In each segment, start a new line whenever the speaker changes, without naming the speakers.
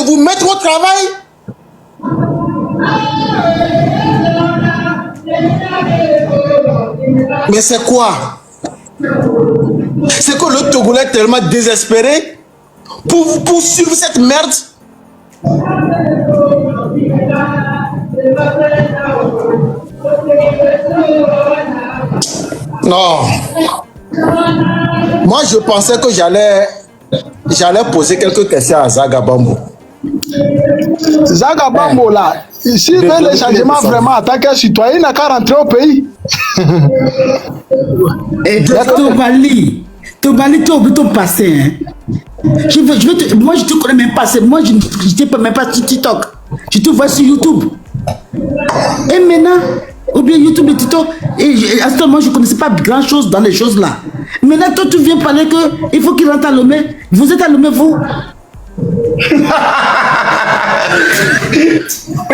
de vous mettre au travail. Mais c'est quoi? C'est que le Togolais est tellement désespéré pour suivre cette merde. Non. Moi, je pensais que j'allais poser quelques questions à Zagabambo.
Zagabambo, là, ici, veut le changement vraiment en tant que citoyen, il n'a qu'à rentrer au pays.
Et Tobali, tu es ton passé. Hein. Moi, je te connais même pas. Moi, je ne te même pas sur TikTok. Je te vois sur YouTube. Et maintenant, ou bien YouTube et TikTok, à ce moment, je ne connaissais pas grand chose dans les choses là. Maintenant, toi, tu viens parler qu'il faut qu'il rentre à Lomé. Vous êtes à Lomé, vous?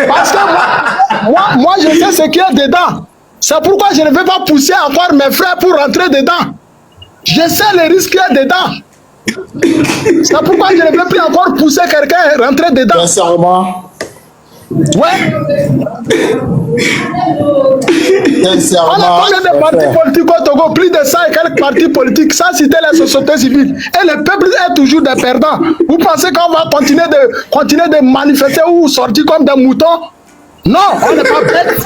Parce que moi, je sais ce qu'il y a dedans. C'est pourquoi je ne vais pas pousser encore mes frères pour rentrer dedans. Je sais les risques qu'il y a dedans. C'est pourquoi je ne vais plus encore pousser quelqu'un à rentrer dedans.
Sincèrement.
Ouais.
Sincèrement.
On a combien de partis politiques au Togo? Plus de 100 et quelques partis politiques, sans citer la société civile. Et le peuple est toujours des perdants. Vous pensez qu'on va continuer de manifester ou sortir comme des moutons? Non, on n'est pas bête.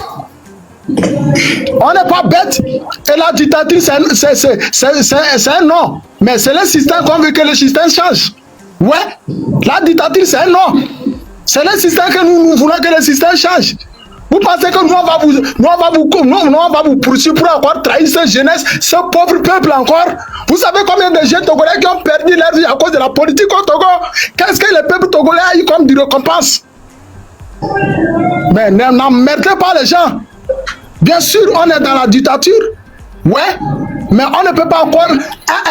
On n'est pas bête. Et la dictature, c'est un non. Mais c'est le système qu'on veut que le système change. Ouais, la dictature, c'est un non. C'est le système que nous voulons que le système change. Vous pensez que nous, on va vous poursuivre pour encore trahir cette jeunesse, ce pauvre peuple encore? Vous savez combien de jeunes Togolais qui ont perdu leur vie à cause de la politique au Togo? Qu'est-ce que le peuple togolais a eu comme de récompense? Mais n'emmerdez pas les gens. Bien sûr, on est dans la dictature. Ouais, mais on ne peut pas encore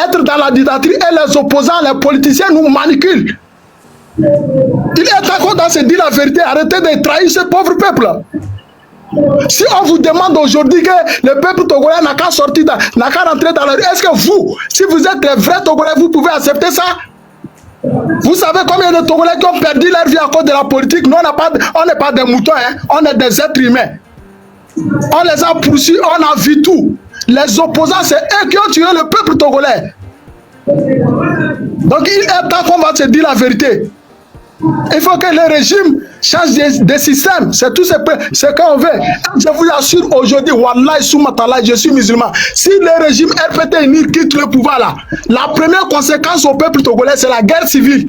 être dans la dictature et les opposants, les politiciens nous manipulent. Il est d'accord dans se dire la vérité. Arrêtez de trahir ce pauvre peuple. Si on vous demande aujourd'hui que le peuple togolais n'a qu'à sortir, n'a qu'à rentrer dans la rue, est-ce que vous, si vous êtes des vrais Togolais, vous pouvez accepter ça? Vous savez combien de Togolais qui ont perdu leur vie à cause de la politique? Nous, on n'est pas des moutons, hein? On est des êtres humains. On les a poursuivis, on a vu tout. Les opposants, c'est eux qui ont tué le peuple togolais. Donc il est temps qu'on va se dire la vérité. Il faut que le régime change de système. C'est tout ce qu'on veut. Je vous assure aujourd'hui, Wallahi Soumatala, je suis musulman. Si le régime RPT quitte le pouvoir là, la première conséquence au peuple togolais, c'est la guerre civile.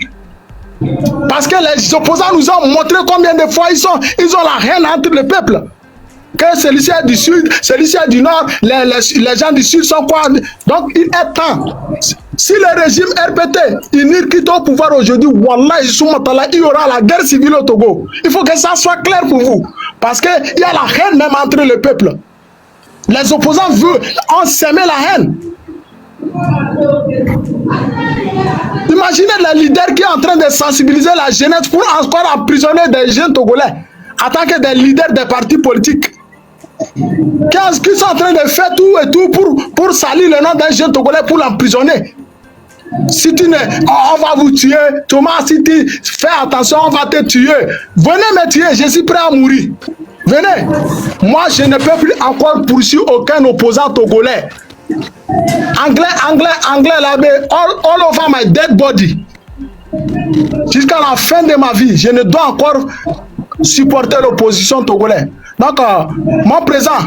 Parce que les opposants nous ont montré combien de fois ils ont la haine entre le peuple. Que celui-ci est du sud, celui-ci est du nord, les gens du sud sont quoi? Donc il est temps. Si le régime RPT quitte au pouvoir aujourd'hui, Wallah, il y aura la guerre civile au Togo. Il faut que ça soit clair pour vous. Parce qu'il y a la haine même entre le peuple. Les opposants ont semé la haine. Imaginez le leader qui est en train de sensibiliser la jeunesse pour encore emprisonner des jeunes Togolais en tant que des leaders des partis politiques. Qui sont en train de faire tout et tout pour salir le nom d'un jeune Togolais pour l'emprisonner. Si tu ne, on va vous tuer. Thomas, si tu fais attention, on va te tuer. Venez me tuer, je suis prêt à mourir. Venez. Moi, je ne peux plus encore poursuivre aucun opposant togolais. Anglais, là-bas, all over my dead body. Jusqu'à la fin de ma vie, je ne dois encore supporter l'opposition togolaise. Donc, mon présent,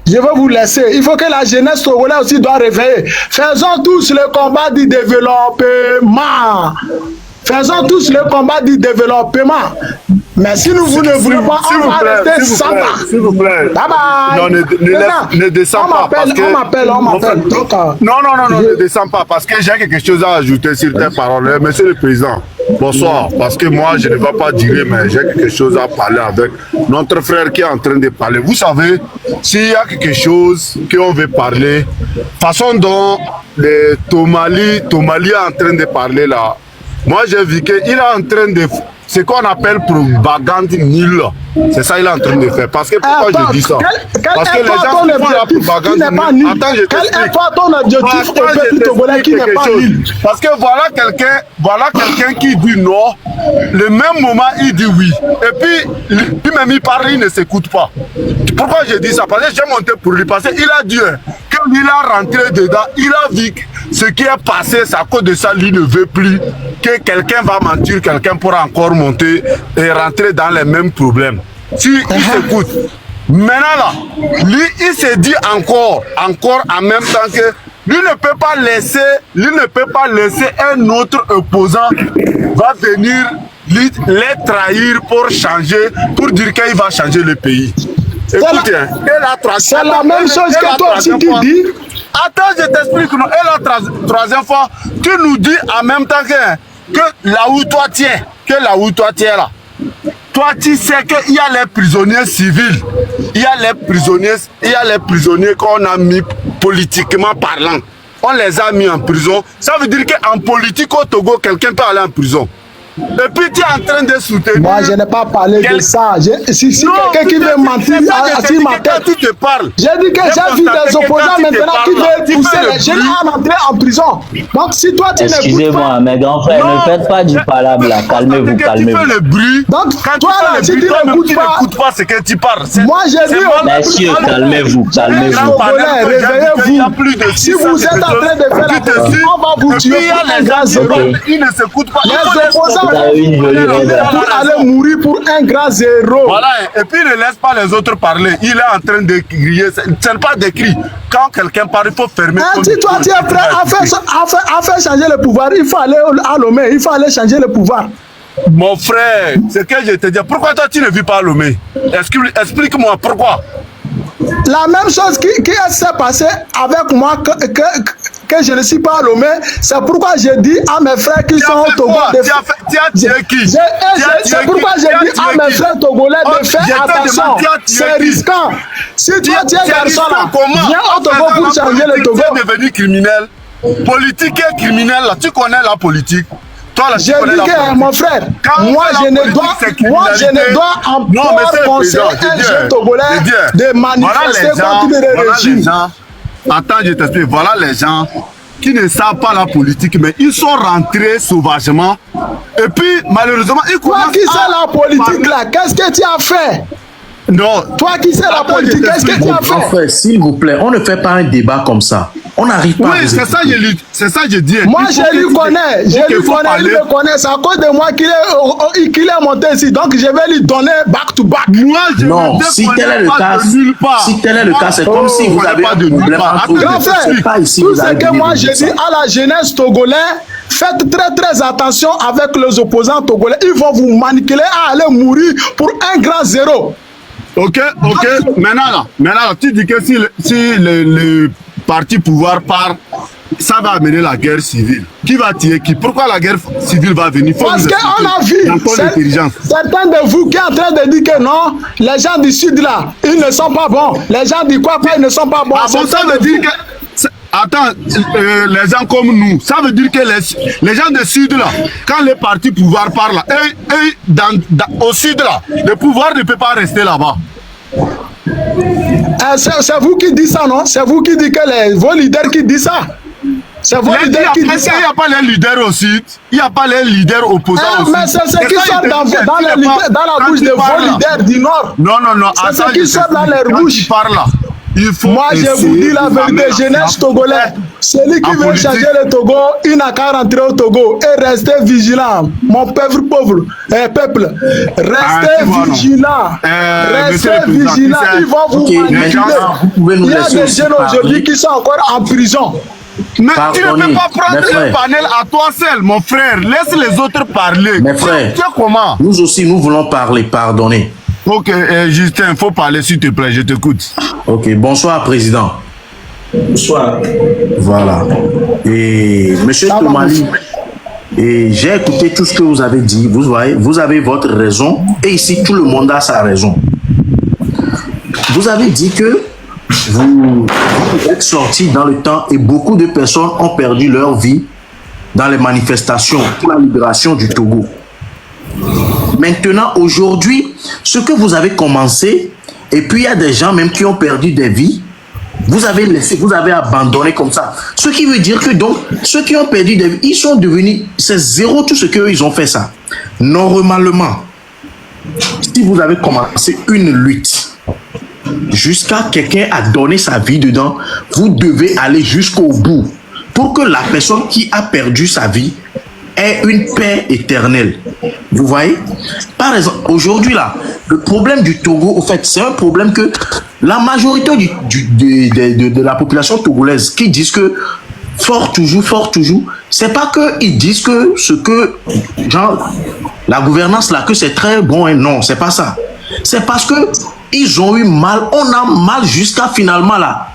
je vais vous laisser. Il faut que la jeunesse togolaise aussi doit réveiller. Faisons tous le combat du développement. Faisons tous le combat du développement. Mais si nous ne voulons pas, on va rester sans bas.
S'il vous plaît.
Bye bye.
Non, ne descends pas.
On m'appelle.
Non, ne descends pas. Parce que j'ai quelque chose à ajouter sur tes paroles. Monsieur le Président, bonsoir. Parce que moi, je ne vais pas dire, mais j'ai quelque chose à parler avec notre frère qui est en train de parler. Vous savez, s'il y a quelque chose qu'on veut parler, façon dont Tomali est en train de parler là, moi j'ai vu qu'il est en train de ce qu'on appelle propagande nulle. C'est ça qu'il est en train de faire. Parce que pourquoi je dis ça? Parce que les gens font la propagande nulle. Attends, je
Quel est pas ton objectif au peuple togolais qui n'est pas nul?
Parce que voilà quelqu'un qui dit non, le même moment il dit oui. Et puis, lui-même il parle, il ne s'écoute pas. Pourquoi je dis ça? Parce que j'ai monté pour lui, parce qu'il a dit que lui il a rentré dedans, il a vu ce qui est passé, c'est à cause de ça, lui ne veut plus que quelqu'un va mentir, quelqu'un pourra encore monter et rentrer dans les mêmes problèmes. Si il s'écoute. Maintenant là, lui il se dit encore en même temps que lui ne peut pas laisser un autre opposant va venir les trahir pour changer, pour dire qu'il va changer le pays. Écoutez,
c'est la même chose que toi aussi tu dis.
Attends, je t'explique. Et la troisième fois, tu nous dis en même temps que là où toi tu es, là, toi tu sais qu'il y a les prisonniers civils, il y a les prisonniers qu'on a mis politiquement parlant. On les a mis en prison. Ça veut dire qu'en politique au Togo, quelqu'un peut aller en prison. Et puis tu es en train de soutenir.
Moi je n'ai pas parlé de ça. Si quelqu'un qui veut mentir sur ma tête,
tu te parles.
J'ai dit que j'ai vu des opposants maintenant qui veulent pousser les jeunes à entrer en prison. Donc si toi tu n'écoutes pas.
Excusez-moi, mes grands frères, ne faites pas du palabre là. Calmez-vous, calmez-vous.
Tu fais le bruit.
Donc toi là, si tu n'écoutes
pas ce que tu parles.
Moi j'ai dit
messieurs, calmez-vous, calmez-vous.
Réveillez-vous. Si vous êtes en train de faire la tête, on va vous tuer pour un grand zéro.
Ils ne s'écoutent pas.
Les opposants pour aller mourir pour un grand zéro.
Voilà, et puis ne laisse pas les autres parler. Il est en train de crier. Ce n'est pas de cri. Quand quelqu'un parle, il faut fermer.
Si toi tu es prêt à faire changer le pouvoir, il faut aller à Lomé, il faut aller changer le pouvoir.
Mon frère, c'est que je te dis. Pourquoi toi tu ne vis pas à Lomé? Explique-moi pourquoi.
La même chose qui s'est passée avec moi que je ne suis pas à Lomé, c'est pourquoi j'ai dit à mes frères qui sont au Togo de faire. C'est pourquoi j'ai dit à mes frères togolais de faire attention. C'est risquant. Si toi tu es garçon là, viens au Togo pour changer le Togo.
Tu es devenu criminel. Politique et criminel là, tu connais la politique.
J'ai dit que mon frère, moi je ne dois encore conseiller un jeune Togolais de manifester contre le régime.
Attends, je t'explique. Voilà les gens qui ne savent pas la politique, mais ils sont rentrés sauvagement. Et puis, malheureusement, ils commencent
Toi qui sais la politique là, qu'est-ce que tu as fait?
Non.
Toi qui sais la politique, qu'est-ce que tu as fait?
Frère, s'il vous plaît, on ne fait pas un débat comme ça. On n'arrive pas.
Oui, c'est ça, je dis.
Moi, je lui connais. Il me connaît. C'est à cause de moi qu'il est monté ici. Donc, je vais lui donner back to back.
Moi,
non, si tel est le cas, c'est comme si vous avez pas de problème entre vous.
Grand frère, tout ce que moi, je dis à la jeunesse togolaise, faites très très attention avec les opposants togolais. Ils vont vous manipuler à aller mourir pour un grand zéro.
Ok. Maintenant, tu dis que si le parti pouvoir part, ça va amener la guerre civile. Qui va tuer qui? Pourquoi la guerre civile va venir?
Parce qu'on a vu certains de vous qui sont en train de dire que non, les gens du sud là, ils ne sont pas bons. Les gens du quoi ils ne sont pas bons.
Ah bon, ça veut dire que... Attends, les gens comme nous, ça veut dire que les gens du sud là, quand les partis pouvoir parlent là, au sud là, le pouvoir ne peut pas rester là-bas.
C'est vous qui dites ça, non? C'est vous qui dites que vos leaders qui disent ça. C'est vos leaders qui disent ça.
Il n'y a pas les leaders au sud, il n'y a pas les leaders opposants au sud.
Mais c'est ce qui sort dans la bouche de vos leaders du Nord.
Non.
C'est ce qui sort dans leur bouche. Moi, je vous dis la vérité, jeunesse togolais. Celui qui veut changer le Togo, il n'a qu'à rentrer au Togo et rester vigilant. Mon peuple, peuple, restez vigilant. Restez vigilant. Ils vont vous manipuler. Il y a des jeunes aujourd'hui qui sont encore en prison.
Mais tu ne peux pas prendre le panel à toi seul, mon frère. Laisse les autres parler.
Mes frères,
comment?
Nous aussi, nous voulons parler. Pardonnez.
Ok, Justin, il faut parler s'il te plaît, je t'écoute.
Ok, bonsoir Président.
Bonsoir.
Voilà. Et Monsieur Tomali, j'ai écouté tout ce que vous avez dit. Vous voyez, vous avez votre raison. Et ici, tout le monde a sa raison. Vous avez dit que vous êtes sorti dans le temps et beaucoup de personnes ont perdu leur vie dans les manifestations pour la libération du Togo. Maintenant, aujourd'hui, ce que vous avez commencé, et puis il y a des gens même qui ont perdu des vies, vous avez laissé, vous avez abandonné comme ça. Ce qui veut dire que donc, ceux qui ont perdu des vies, ils sont devenus, c'est zéro tout ce qu'eux, ils ont fait ça. Normalement, si vous avez commencé une lutte, jusqu'à quelqu'un a donné sa vie dedans, vous devez aller jusqu'au bout pour que la personne qui a perdu sa vie ait une paix éternelle. Vous voyez? Par exemple, aujourd'hui là, le problème du Togo, au fait, c'est un problème que la majorité de la population togolaise qui disent que fort toujours, c'est pas qu'ils disent que ce que, genre, la gouvernance là, que c'est très bon, hein, non, c'est pas ça. C'est parce que ils ont eu mal, on a mal jusqu'à finalement là.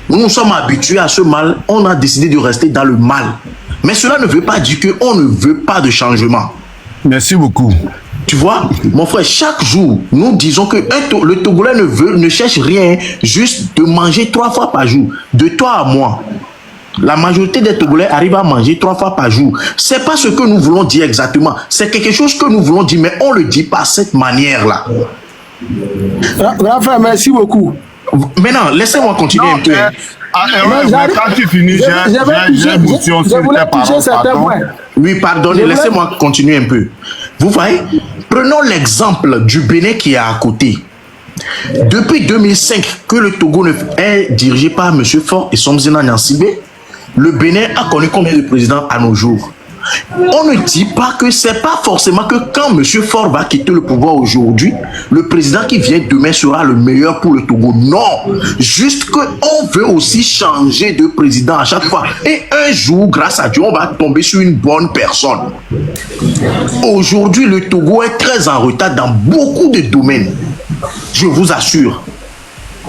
Nous sommes habitués à ce mal, on a décidé de rester dans le mal. Mais cela ne veut pas dire qu'on ne veut pas de changement.
Merci beaucoup.
Tu vois, mon frère, chaque jour, nous disons que le Togolais ne cherche rien, juste de manger 3 fois par jour, de toi à moi. La majorité des Togolais arrivent à manger 3 fois par jour. C'est pas ce que nous voulons dire exactement. C'est quelque chose que nous voulons dire, mais on ne le dit pas de cette manière-là.
Grand frère, merci beaucoup.
Maintenant, laissez-moi continuer un peu.
Quand tu finis, j'ai une motion sur tes paroles.
Oui, pardonnez, laissez-moi continuer un peu. Vous voyez, prenons l'exemple du Bénin qui est à côté. Depuis 2005, que le Togo est dirigé par M. Faure et Somzina Nyansibé, le Bénin a connu combien de présidents à nos jours? On ne dit pas que c'est pas forcément que quand M. Faure va quitter le pouvoir aujourd'hui, le président qui vient demain sera le meilleur pour le Togo. Non, juste qu'on veut aussi changer de président à chaque fois. Et un jour, grâce à Dieu, on va tomber sur une bonne personne. Aujourd'hui, le Togo est très en retard dans beaucoup de domaines. Je vous assure.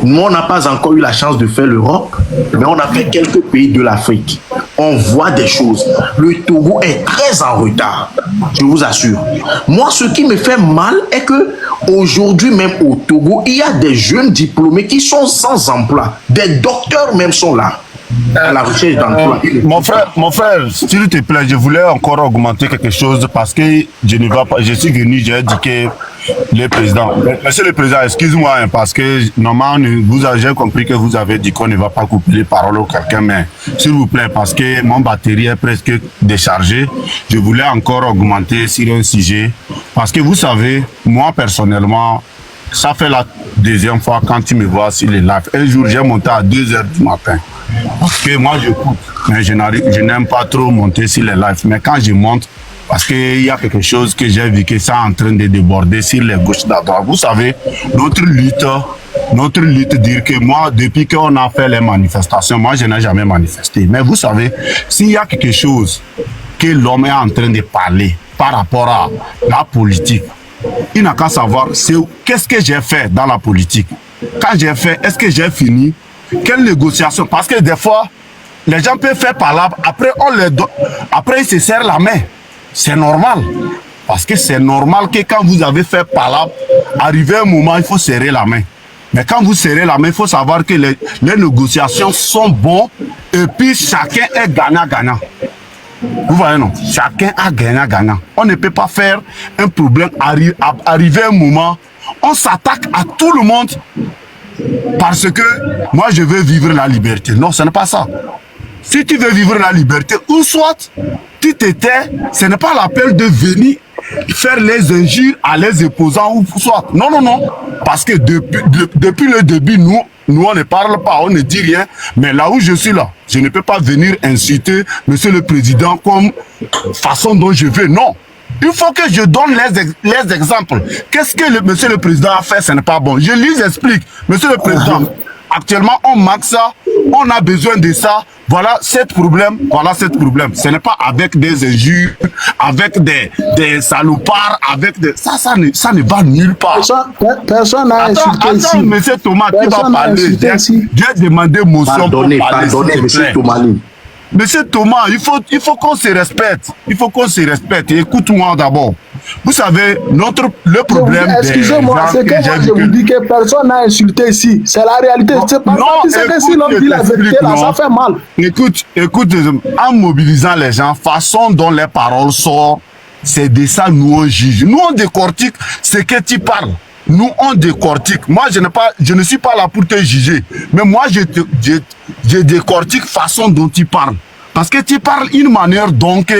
Nous, on n'a pas encore eu la chance de faire l'Europe, mais on a fait quelques pays de l'Afrique. On voit des choses. Le Togo est très en retard, je vous assure. Moi, ce qui me fait mal est que aujourd'hui même au Togo, il y a des jeunes diplômés qui sont sans emploi. Des docteurs même sont là, à la recherche d'emploi.
Mon frère, s'il te plaît, je voulais encore augmenter quelque chose parce que je ne vais pas. Je suis venu, j'ai dit que le président. Monsieur le président, excuse-moi, hein, parce que normalement, j'ai compris que vous avez dit qu'on ne va pas couper les paroles à quelqu'un, mais s'il vous plaît, parce que mon batterie est presque déchargée, je voulais encore augmenter sur un sujet. Parce que vous savez, moi personnellement, ça fait la deuxième fois quand tu me vois sur les lives. Un jour, j'ai monté à 2h du matin. Parce que moi, j'écoute, mais je n'aime pas trop monter sur les lives. Mais quand je monte, parce qu'il y a quelque chose que j'ai vu que ça est en train de déborder sur les gauches d'adroite. Vous savez, notre lutte, dire que moi, depuis qu'on a fait les manifestations, moi, je n'ai jamais manifesté. Mais vous savez, s'il y a quelque chose que l'homme est en train de parler par rapport à la politique, il n'a qu'à savoir, c'est qu'est-ce que j'ai fait dans la politique. Quand j'ai fait, est-ce que j'ai fini? Quelle négociation? Parce que des fois, les gens peuvent faire palabre, après, après ils se serrent la main. C'est normal. Parce que c'est normal que quand vous avez fait palabre, arrivé un moment, il faut serrer la main. Mais quand vous serrez la main, il faut savoir que les négociations sont bonnes et puis chacun est gagnant-gagnant. Vous voyez, non? Chacun a gagnant-gagnant. On ne peut pas faire un problème, arriver un moment, on s'attaque à tout le monde parce que moi je veux vivre la liberté. Non, ce n'est pas ça. Si tu veux vivre la liberté, ou soit tu te tais, ce n'est pas la peine de venir faire les injures à les opposants ou soit. Non, non, non. Parce que depuis le début, nous on ne parle pas, on ne dit rien. Mais là où je suis là, je ne peux pas venir inciter Monsieur le Président comme façon dont je veux. Non. Il faut que je donne les exemples. Qu'est-ce que Monsieur le Président a fait, ce n'est pas bon. Je lui explique. Monsieur le Président, actuellement, on manque ça, on a besoin de ça. Voilà cet problème, voilà cet problème. Ce n'est pas avec des injures, avec des salopards, avec des... Ça ne va nulle part.
Personne n'a insulté ici.
Attends, monsieur Thomas, qui va parler. J'ai demandé motion pour parler.
Pardonnez, monsieur Thomas.
Monsieur Thomas, il faut qu'on se respecte. Il faut qu'on se respecte. Écoute-moi d'abord. Vous savez, le problème...
Excusez-moi, c'est que moi je vous dis que personne n'a insulté ici. C'est la réalité. C'est pas ça que si l'homme dit la vérité, là, ça fait mal.
Écoute, en mobilisant les gens, façon dont les paroles sortent, c'est de ça nous on juge. Nous on décortique ce que tu parles. Nous on décortique. Moi je ne suis pas là pour te juger. Mais moi je décortique façon dont tu parles. Parce que tu parles une manière donc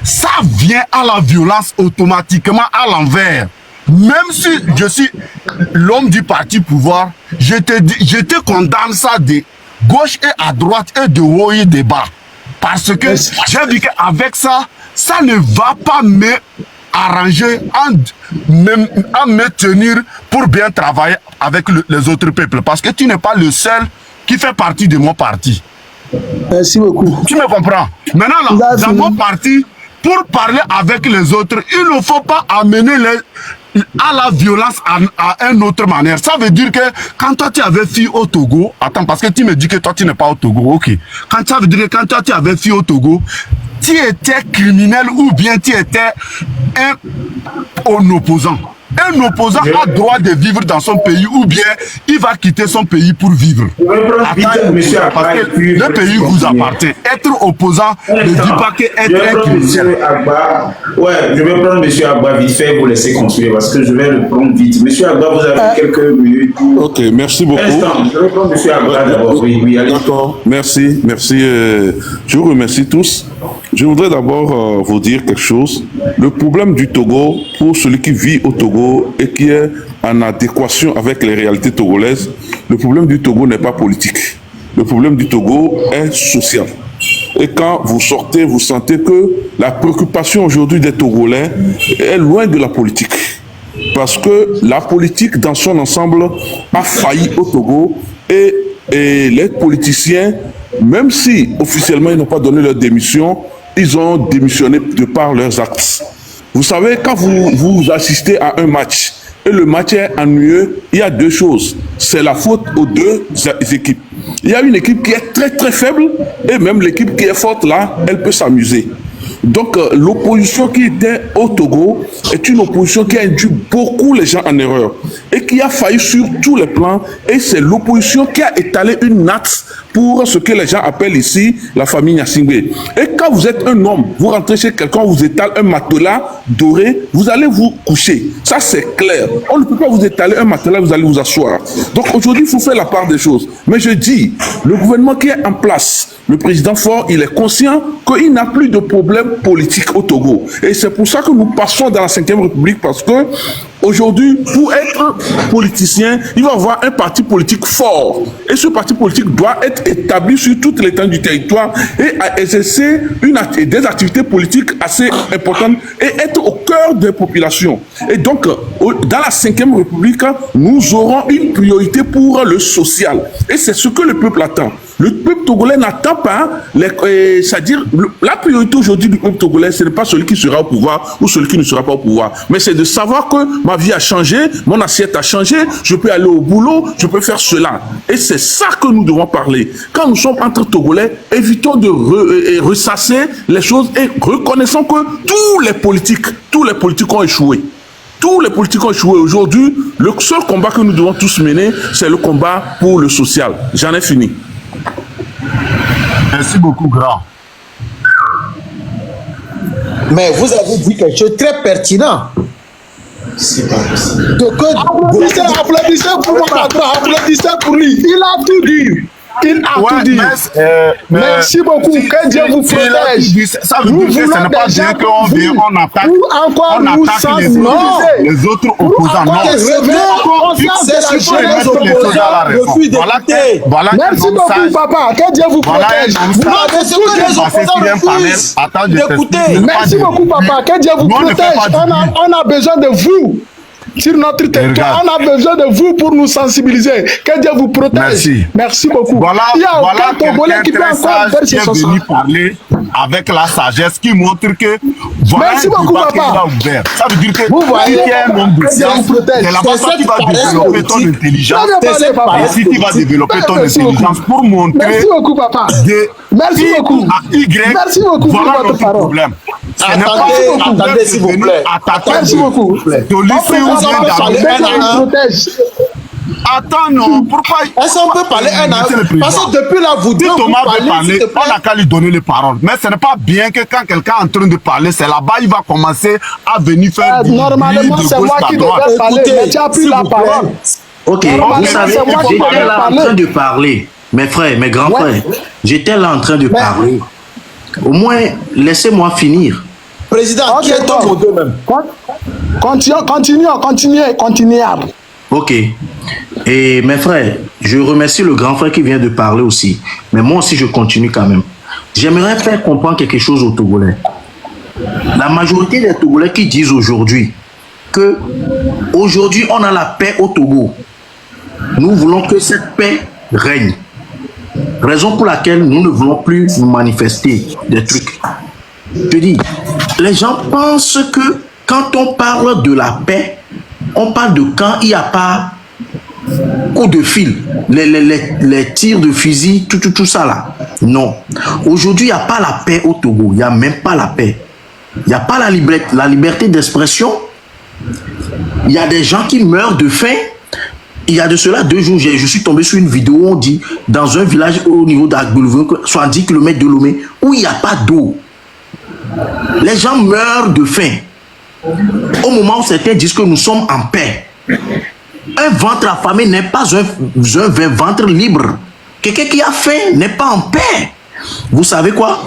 ça vient à la violence automatiquement à l'envers. Même si je suis l'homme du parti pouvoir, je te condamne ça de gauche et à droite et de haut et de bas. Parce que j'ai vu qu'avec ça, ça ne va pas me arranger à me tenir pour bien travailler avec les autres peuples. Parce que tu n'es pas le seul qui fait partie de mon parti.
Merci beaucoup.
Tu me comprends? Maintenant, là, dans mon parti, pour parler avec les autres, il ne faut pas amener à la violence à une autre manière. Ça veut dire que quand toi tu avais fui au Togo, attends, parce que tu me dis que toi tu n'es pas au Togo, ok. Ça veut dire que quand toi tu avais fui au Togo, tu étais criminel ou bien tu étais un opposant. Un opposant a droit de vivre dans son pays ou bien il va quitter son pays pour vivre. Parce que le pays vous appartient. Être opposant ne dit pas qu'être un criminel.
Ouais, je vais prendre M. Agba vite fait pour laisser continuer parce que je vais le prendre vite. M. Agba, vous avez quelques minutes.
Ok, merci beaucoup.
Je vais prendre M. Agba d'abord. Oui, allez.
D'accord, merci. Je vous remercie tous. Je voudrais d'abord vous dire quelque chose. Le problème du Togo, pour celui qui vit au Togo et qui est en adéquation avec les réalités togolaises, le problème du Togo n'est pas politique. Le problème du Togo est social. Et quand vous sortez, vous sentez que la préoccupation aujourd'hui des Togolais est loin de la politique. Parce que la politique dans son ensemble a failli au Togo et les politiciens, même si officiellement ils n'ont pas donné leur démission, ils ont démissionné de par leurs actes. Vous savez, quand vous assistez à un match et le match est ennuyeux, il y a deux choses. C'est la faute aux deux équipes. Il y a une équipe qui est très très faible et même l'équipe qui est forte là, elle peut s'amuser. Donc l'opposition qui était au Togo est une opposition qui a induit beaucoup les gens en erreur et qui a failli sur tous les plans, et c'est l'opposition qui a étalé une natte pour ce que les gens appellent ici la famille Gnassingbé. Et quand vous êtes un homme, vous rentrez chez quelqu'un, vous étale un matelas doré, vous allez vous coucher. Ça c'est clair. On ne peut pas vous étaler un matelas, vous allez vous asseoir. Donc aujourd'hui, il faut faire la part des choses. Mais je dis, le gouvernement qui est en place, le président Faure, il est conscient qu'il n'a plus de problème politique au Togo. Et c'est pour ça que nous passons dans la 5e République, parce que aujourd'hui, pour être politicien, il va y avoir un parti politique fort. Et ce parti politique doit être établi sur toute l'étendue du territoire et exercer des activités politiques assez importantes et être au cœur des populations. Et donc, dans la 5e République, nous aurons une priorité pour le social. Et c'est ce que le peuple attend. Le peuple togolais n'attend pas, c'est-à-dire la priorité aujourd'hui du peuple togolais, ce n'est pas celui qui sera au pouvoir ou celui qui ne sera pas au pouvoir, mais c'est de savoir que ma vie a changé, mon assiette a changé, je peux aller au boulot, je peux faire cela. Et c'est ça que nous devons parler. Quand nous sommes entre Togolais, évitons de ressasser les choses et reconnaissons que tous les politiques ont échoué. Tous les politiques ont échoué. Aujourd'hui, le seul combat que nous devons tous mener, c'est le combat pour le social. J'en ai fini.
Merci beaucoup, grand.
Mais vous avez dit quelque chose de très pertinent.
C'est pas possible.
Applaudissez pour Ouattara, applaudissez pour lui. Il a tout dit. Il a tout dit. Merci beaucoup. Que Dieu vous protège.
Ça veut dire que ce n'est pas bien qu'on vient, on attaque les autres opposants. Non.
Merci beaucoup, papa. Que Dieu vous protège. Merci beaucoup, papa. Que Dieu vous protège. On a besoin de vous. Sur notre territoire, on a besoin de vous pour nous sensibiliser. Que Dieu vous protège. Merci beaucoup.
Voilà,
il y a aucun Togolais qui peut encore faire
qui est venu parler avec la sagesse qui montre que voilà.
Merci beaucoup, papa.
Ça veut dire que
vous voyez,
si tu es un homme de science, c'est là-bas que tu vas développer ton intelligence. Et si tu vas développer ton intelligence pour montrer
merci beaucoup, papa. Merci beaucoup. Merci beaucoup pour votre parole.
Attendez, s'il vous plaît.
Merci beaucoup.
attends, non, pourquoi...
Est-ce qu'on peut parler un an? Parce que depuis là, vous
Si
deux, vous
Thomas veut
parlez,
parler, on n'a qu'à lui donner les paroles. Mais ce n'est pas bien que quand quelqu'un est en train de parler, c'est là-bas, il va commencer à venir faire du
Normalement, c'est moi qui devais parler, mais tu as pris la parole.
Ok, vous savez, j'étais là en train de parler. Mes frères, mes grands frères, j'étais là en train de parler. Au moins, laissez-moi finir.
Président, qui est ton modèle même?
Continuez.
Ok. Et mes frères, je remercie le grand frère qui vient de parler aussi. Mais moi aussi, je continue quand même. J'aimerais faire comprendre quelque chose aux Togolais. La majorité des Togolais qui disent aujourd'hui que aujourd'hui on a la paix au Togo. Nous voulons que cette paix règne. Raison pour laquelle nous ne voulons plus nous manifester des trucs. Je dis, les gens pensent que quand on parle de la paix, on parle de quand il n'y a pas coup de fil, les tirs de fusil, tout ça là. Non. Aujourd'hui, il n'y a pas la paix au Togo. Il n'y a même pas la paix. Il n'y a pas la liberté d'expression. Il y a des gens qui meurent de faim. Il y a de cela 2 jours, je suis tombé sur une vidéo où on dit, dans un village au niveau d'Agboulou, soit 10 km de Lomé, où il n'y a pas d'eau. Les gens meurent de faim. Au moment où certains disent que nous sommes en paix. Un ventre affamé n'est pas un ventre libre. Quelqu'un qui a faim n'est pas en paix. Vous savez quoi?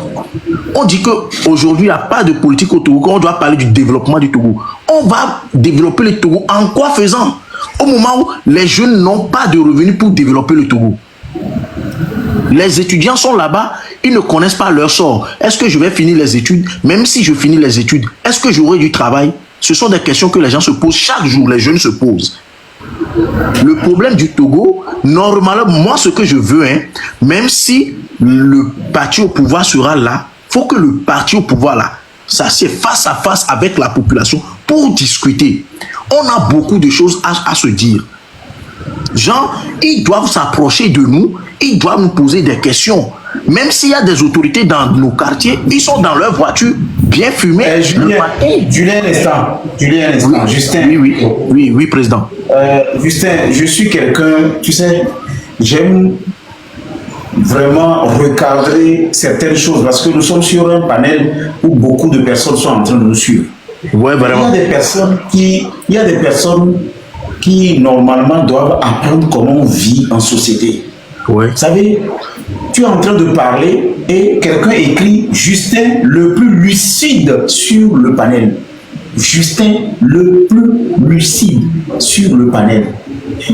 On dit qu'aujourd'hui, il n'y a pas de politique au Togo. On doit parler du développement du Togo. On va développer le Togo en quoi faisant? Au moment où les jeunes n'ont pas de revenus pour développer le Togo. Les étudiants sont là-bas, ils ne connaissent pas leur sort. Est-ce que je vais finir les études? Même si je finis les études, est-ce que j'aurai du travail? Ce sont des questions que les gens se posent chaque jour, les jeunes se posent. Le problème du Togo, normalement, moi ce que je veux, même si le parti au pouvoir sera là, il faut que le parti au pouvoir là, s'assied face à face avec la population pour discuter. On a beaucoup de choses à se dire. Genre, ils doivent s'approcher de nous, ils doivent nous poser des questions. Même s'il y a des autorités dans nos quartiers, ils sont dans leur voiture, bien fumés.
Julien,
oui,
Justin.
Oui, président.
Justin, je suis quelqu'un, tu sais, j'aime vraiment recadrer certaines choses parce que nous sommes sur un panel où beaucoup de personnes sont en train de nous suivre.
Ouais, vraiment.
Il y a des personnes qui normalement doivent apprendre comment on vit en société.
Ouais.
Vous savez, tu es en train de parler et quelqu'un écrit Justin le plus lucide sur le panel. Justin le plus lucide sur le panel.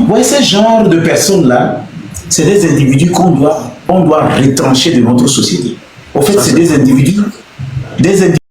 Ouais, ce genre de personnes-là, c'est des individus qu'on doit retrancher de notre société. Au fait, c'est des individus